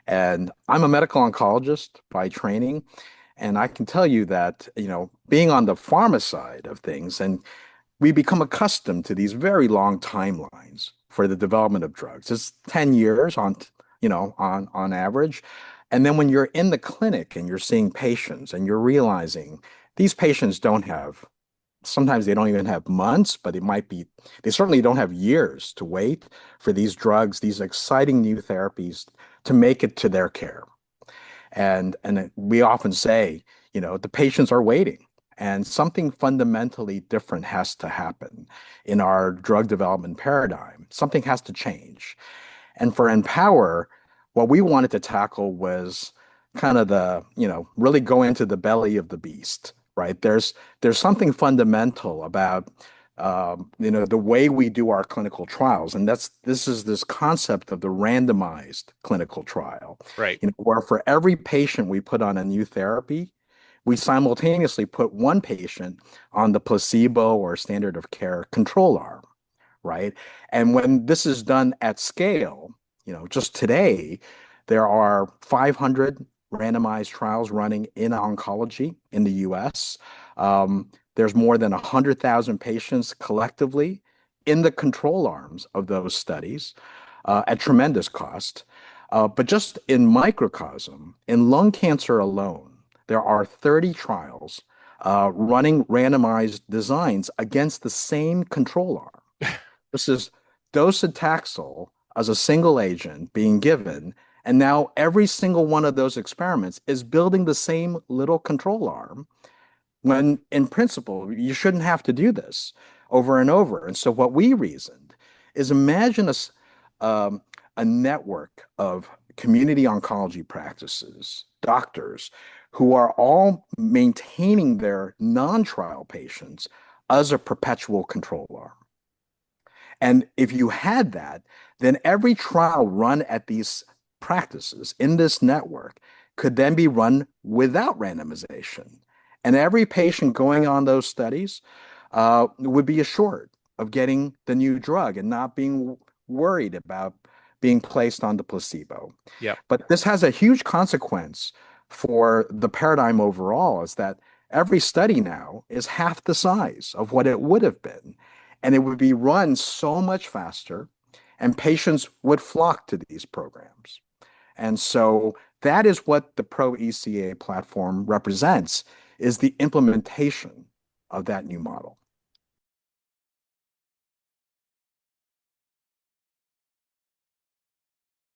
And I'm a medical oncologist by training. And I can tell you that, being on the pharma side of things, and we become accustomed to these very long timelines for the development of drugs. It's 10 years on average. And then when you're in the clinic and you're seeing patients and you're realizing these patients don't have, sometimes they don't even have months, but they certainly don't have years to wait for these drugs, these exciting new therapies to make it to their care. And we often say, the patients are waiting, and something fundamentally different has to happen in our drug development paradigm. Something has to change. And for Empower, what we wanted to tackle was kind of really go into the belly of the beast, right? There's something fundamental about the way we do our clinical trials, and this is this concept of the randomized clinical trial. Right. Where for every patient we put on a new therapy, we simultaneously put one patient on the placebo or standard of care control arm, right? And when this is done at scale, just today, there are 500 randomized trials running in oncology in the US. There's more than 100,000 patients collectively in the control arms of those studies at tremendous cost. But just in microcosm, in lung cancer alone, there are 30 trials running randomized designs against the same control arm. This is docetaxel as a single agent being given, and now every single one of those experiments is building the same little control arm when in principle you shouldn't have to do this over and over. And so what we reasoned is imagine um, a network of community oncology practices, doctors who are all maintaining their non-trial patients as a perpetual control arm. And if you had that, then every trial run at these practices in this network could then be run without randomization. And every patient going on those studies would be assured of getting the new drug and not being worried about being placed on the placebo. Yep. But this has a huge consequence for the paradigm overall, is that every study now is half the size of what it would have been. And it would be run so much faster, and patients would flock to these programs. And so that is what the Pro ECA platform represents, is the implementation of that new model.